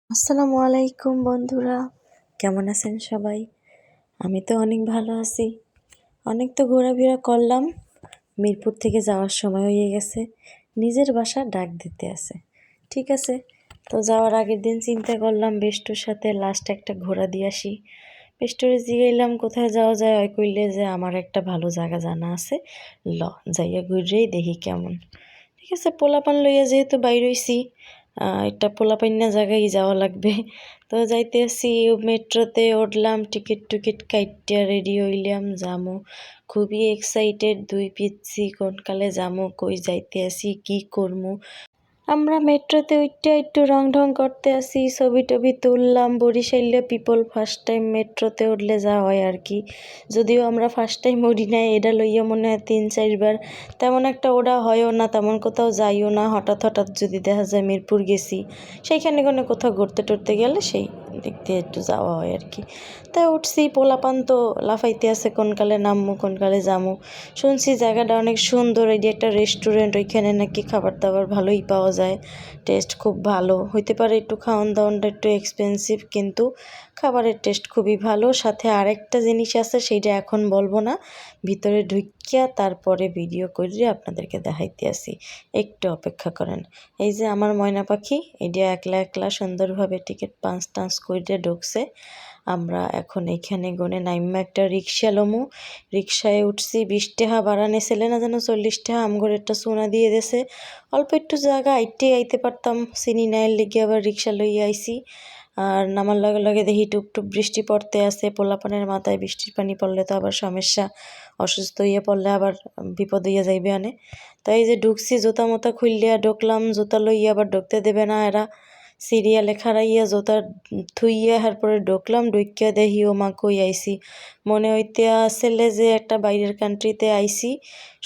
আসসালামু আলাইকুম বন্ধুরা, কেমন আছেন সবাই? আমি তো অনেক ভালো আছি। অনেক তো ঘোরাফেরা করলাম, মিরপুর থেকে যাওয়ার সময় হয়ে গেছে, নিজের বাসা ডাক দিতে আছে। ঠিক আছে, তো যাওয়ার আগের দিন চিন্তা করলাম বেষ্টুর সাথে লাস্ট একটা ঘোরা দিয়ে আসি। বেষ্টুরে জিগাইলাম কোথায় যাওয়া যায়, ওই কইলে যে আমার একটা ভালো জায়গা জানা আছে, ল যাইয়া ঘুরেই দেখি কেমন। ঠিক আছে, পোলাপান লইয়া যেহেতু বাইর হইছি, একটা পোলাপাইন্না জায়গায় যাওয়া লাগবে। তো যাইতেছি, মেট্রোতে উঠলাম, টিকিট টুকিট কাইটিয়া রেডি হইলাম, যামু। খুবই এক্সাইটেড, দুই পিচ্ছি কোনকালে যামু, কই যাইতে আসি, কি করমু। আমরা মেট্রোতে উঠতে একটু রং ঢং করতে আসি, ছবি টবি তুললাম। বরিশাইলে পিপল ফার্স্ট টাইম মেট্রোতে উঠলে যা হয় আর কি, যদিও আমরা ফার্স্ট টাইম উঠি নাই, এটা লইয়া মনে হয় 3-4 বার তেমন একটা ওড়া হয়ও না, তেমন কোথাও যাইও না। হঠাৎ হঠাৎ যদি দেখা যায় মিরপুর গেছি, সেইখানে কোনো কোথাও ঘুরতে টুরতে গেলে সেই দিক দিয়ে একটু যাওয়া হয় আর কি। তাই উঠছি, পোলাপান তো লাফাইতে আছে কোনকালে নামমু কোনকালে যামু। শুনছি জায়গাটা অনেক সুন্দর, এই যে একটা রেস্টুরেন্ট, ওইখানে নাকি খাবার দাবার ভালোই পাওয়া যায়, টেস্ট খুব ভালো হইতে পারে। একটু খাওয়ান দাওয়ানটা একটু এক্সপেন্সিভ, কিন্তু খাবারের টেস্ট খুবই ভালো। সাথে আরেকটা জিনিস আছে, সেইটা এখন বলবো না, ভিতরে ঢুকিয়া তারপরে ভিডিও করে আপনাদেরকে দেখাইতে আসি, একটু অপেক্ষা করেন। এই যে আমার ময়না পাখি, এটা একলা একলা সুন্দরভাবে টিকিট পাঞ্চ টাঞ্চ করে ঢুকছে। আমরা এখন এইখানে গনে নাইমা একটা রিক্সা লমু। রিক্সায় উঠছি, 20 টাকা ভাড়া নিয়েছিলে না যেন, 40 টাকা আমগর একটা সোনা দিয়ে দিয়েছে। অল্প একটু জায়গা আইটে আইতে পারতাম, চিনি নাইয়ের লেগে আবার রিক্সা লইয়া আইছি। আর নামার লগে লগে দেখি টুপটুপ বৃষ্টি পড়তে আছে, পোলাপানের মাথায় বৃষ্টির পানি পড়লে তো আবার সমস্যা, অসুস্থ হইয়া পড়লে আবার বিপদ হইয়া যাইবে আনে। তাই এই যে ঢুকছি, জুতা মতা খুললিয়া ঢুকলাম, জুতা লইয়া আবার ঢুকতে দেবে না এরা। সিরিয়ালে খাড়াইয়া জুতা থুইয়া পরে ঢুকলাম, ঢুকিয়া দেখি ও মা কই আইছি, মনে হইতে আসলে যে একটা বাইরের কান্ট্রিতে আইছি।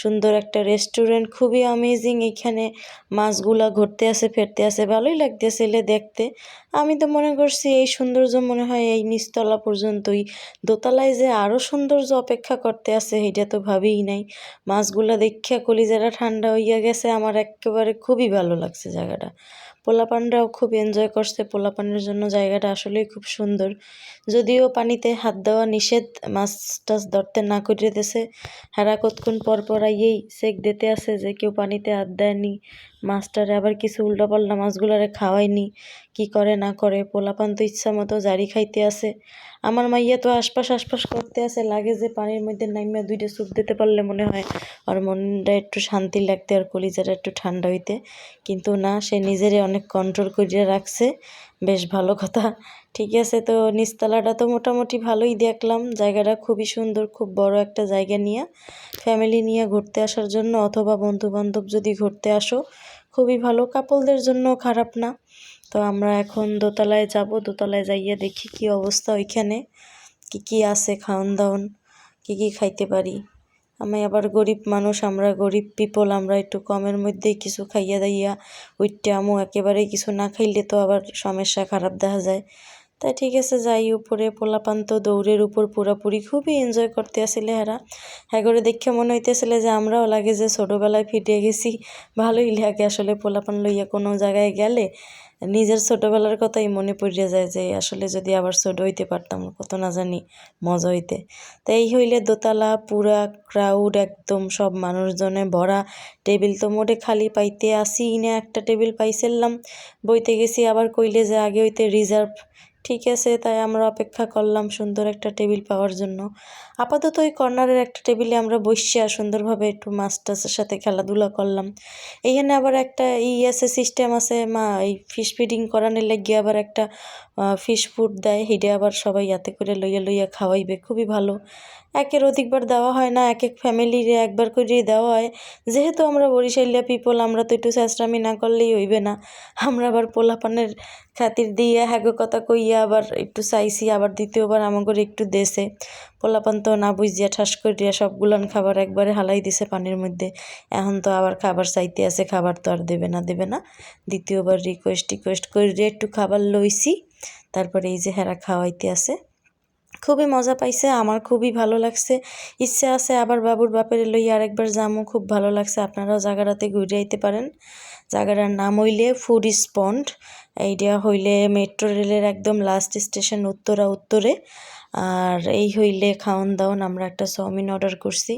সুন্দর একটা রেস্টুরেন্ট, খুবই অ্যামেজিং। এখানে মাছগুলা ঘুরতে আসে ফেরতে আসে, ভালোই লাগতেছিলে দেখতে। আমি তো মনে করছি এই সৌন্দর্য মনে হয় এই নিচতলা পর্যন্তই, দোতলায় যে আরও সৌন্দর্য অপেক্ষা করতে আছে সেইটা তো ভাবিই নাই। মাছগুলা দেখিয়া কলিজাটা ঠান্ডা হইয়া গেছে আমার, একেবারে খুবই ভালো লাগছে জায়গাটা। পোলাপানরাও খুব এনজয় করছে, পোলাপানের জন্য জায়গাটা আসলেই খুব সুন্দর। যদিও পানিতে হাত দেওয়া নিষেধ, মাছ টাছ ধরতে না করে দিতেছে। হারা কতক্ষণ পর পর আইয়েই চেক দিতে আছে যে কেউ পানিতে হাত দেয়নি, মাছটারে আবার কিছু উল্টাপাল্টা মাছগুলারে খাওয়ায়নি, কি করে না করে। পোলাপান তো ইচ্ছা মতো জারি খাইতে আছে। আমার মাইয়া তো আশপাশ আশপাশ করতে আছে, লাগে যে পানির মধ্যে নাইমা 2টা চুপ দিতে পারলে মনে হয় আর মনটা একটু শান্তি লাগতে আর কলিজাটা একটু ঠান্ডা হইতে, কিন্তু না, সে নিজেরে অনেক কন্ট্রোল করিয়া রাখছে। বেশ ভালো কথা। ঠিক আছে, তো নিচতলাটা তো মোটামুটি ভালোই দেখলাম, জায়গাটা খুবই সুন্দর, খুব বড় একটা জায়গা নিয়ে ফ্যামিলি নিয়ে ঘুরতে আসার জন্য, অথবা বন্ধু বান্ধব যদি ঘুরতে আসো খুবই ভালো, কাপলদের জন্য খারাপ না। তো আমরা এখন দোতলায় যাব, দোতলায় যাইয়া দেখি কি অবস্থা ওইখানে, কি কি আছে খাওন দাওন, কি কি খাইতে পারি। আমি আবার গরিব মানুষ, আমরা গরিব পিপল, আমরা একটু কমের মধ্যেই কিছু খাইয়া দাইয়া উইটে আমু, একেবারেই কিছু না খাইলে তো আবার সমস্যা, খারাপ দেখা যায়। তাই ঠিক আছে, যাই উপরে। পোলাপান তো দৌড়ের উপর পুরাপুরি খুবই এনজয় করতে আসলে হেরা। হ্যাঁ করে দেখে মনে হইতেছিলে যে আমরাও লাগে যে ছোটোবেলায় ফিরে গেছি। ভালোই লাগে আসলে পোলাপান লইয়া কোনো জায়গায় গেলে নিজের ছোটোবেলার কথাই মনে পড়িয়া যায়, যে আসলে যদি আবার ছোটো হইতে পারতাম কত না জানি মজা হইতে। তাই এই হইলে দোতলা পুরা ক্রাউড, একদম সব মানুষজনে ভরা। টেবিল তো মোটে খালি পাইতে আসি না, একটা টেবিল পাইছিলাম, বইতে গেছি আবার কইলে যে আগে হইতে রিজার্ভ। ঠিক আছে, তাই আমরা অপেক্ষা করলাম সুন্দর একটা টেবিল পাওয়ার জন্য। আপাতত ওই কর্নারের একটা টেবিলে আমরা বসিয়া সুন্দরভাবে একটু মাছ টাছের সাথে খেলাধুলা করলাম। এইখানে আবার একটা আছে, সিস্টেম আছে, এই ফিশ ফিডিং করানোর লাগিয়ে আবার একটা ফিশ ফুড দেয়, হিডে আবার সবাই ইয়াতে করে লইয়া লইয়া খাওয়াইবে, খুবই ভালো। একের অধিকবার দেওয়া হয় না, এক এক ফ্যামিলিরে একবার করেই দেওয়া হয়। যেহেতু আমরা বরিশালিয়া পিপল, আমরা তো একটু চেষ্টামি না করলেই হইবে না। আমরা আবার পোলাপানের খাতির দিয়ে হ্যাগো কথা কইয়া আবার একটু চাইছি, আবার দ্বিতীয়বার আমাকে একটু দেশে। পোলাপান তো না বুঝিয়া ঠাস করিয়া সবগুলান খাবার একবারে হালাই দিছে পানির মধ্যে। এখন তো আবার খাবার চাইতে আছে, খাবার তো আর দেবে না দেবে না। দ্বিতীয়বার রিকোয়েস্ট করে একটু খাবার লইছি, তারপরে এই যে হেরা খাওয়াইতে আছে। খুবই মজা পাইছে, আমার খুবই ভালো লাগছে। ইচ্ছে আছে আবার বাবুর বাপের লইয়া আরেকবার যামু, খুব ভালো লাগছে। আপনারাও জায়গাটাতে ঘুরে আইতে পারেন। জায়গাটার নাম হইলে ফুড স্পট। এইটা হইলে মেট্রো রেলের একদম লাস্ট স্টেশন উত্তরে। আর এই হইলে খাওন দাওন আমরা একটা চাউমিন অর্ডার করছি,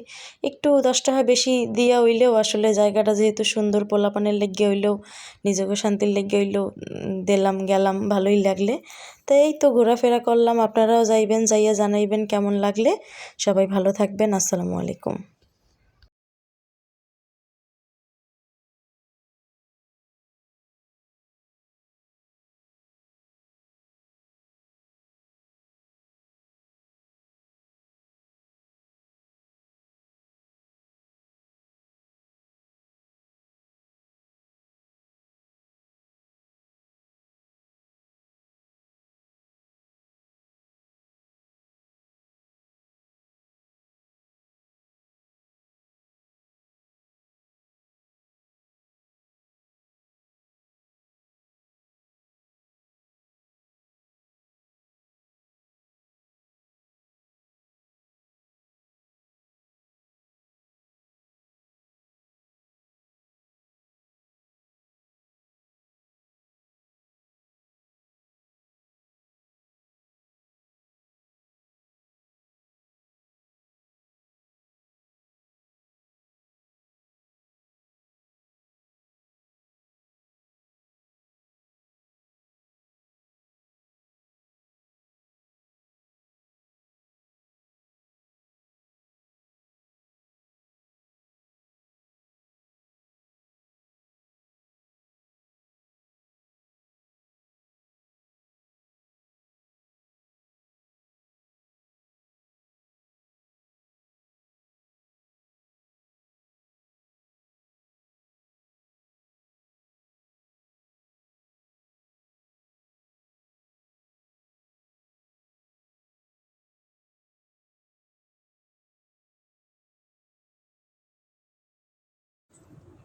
একটু 10 টাকা বেশি দিয়া হইলেও আসলে জায়গাটা যেহেতু সুন্দর, পোলাপানের লেগে হইলেও নিজেকে শান্তির লেগে হইলেও দিলাম, গেলাম, ভালোই লাগলে। তো এই তো ঘোরাফেরা করলাম, আপনারাও যাইবেন, যাইয়া জানাইবেন কেমন লাগলে। সবাই ভালো থাকবেন, আসসালামু আলাইকুম।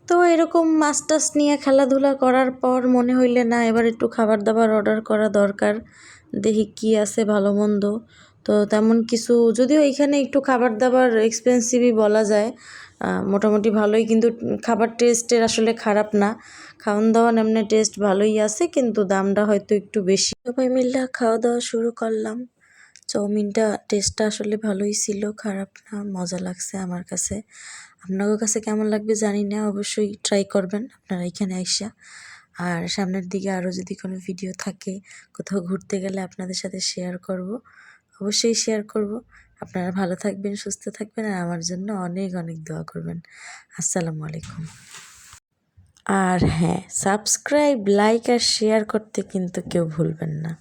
তো এরকম মাছ টাছ নিয়ে খেলাধুলা করার পর মনে হইলে না এবার একটু খাবার দাবার অর্ডার করা দরকার, দেখি কি আছে ভালো মন্দ। তো তেমন কিছু, যদিও এইখানে একটু খাবার দাবার এক্সপেন্সিভই বলা যায়, মোটামুটি ভালোই, কিন্তু খাবার টেস্টের আসলে খারাপ না, খাওয়ান দাওয়ান এমনি টেস্ট ভালোই আছে, কিন্তু দামটা হয়তো একটু বেশি। সবাই মিলে খাওয়া দাওয়া শুরু করলাম। চাউমিনটা টেস্টটা আসলে ভালোই ছিল, খারাপ না, মজা লাগছে আমার কাছে। আপনাদের কাছে কেমন লাগবে জানি না, অবশ্যই ট্রাই করবেন আপনারা এখানে আইসা। আর সামনের দিকে আরও যদি কোনো ভিডিও থাকে, কোথাও ঘুরতে গেলে আপনাদের সাথে শেয়ার করব, অবশ্যই শেয়ার করব। আপনারা ভালো থাকবেন, সুস্থ থাকবেন, আর আমার জন্য অনেক অনেক দোয়া করবেন। আসসালামু আলাইকুম। আর হ্যাঁ, সাবস্ক্রাইব, লাইক আর শেয়ার করতে কিন্তু কেউ ভুলবেন না।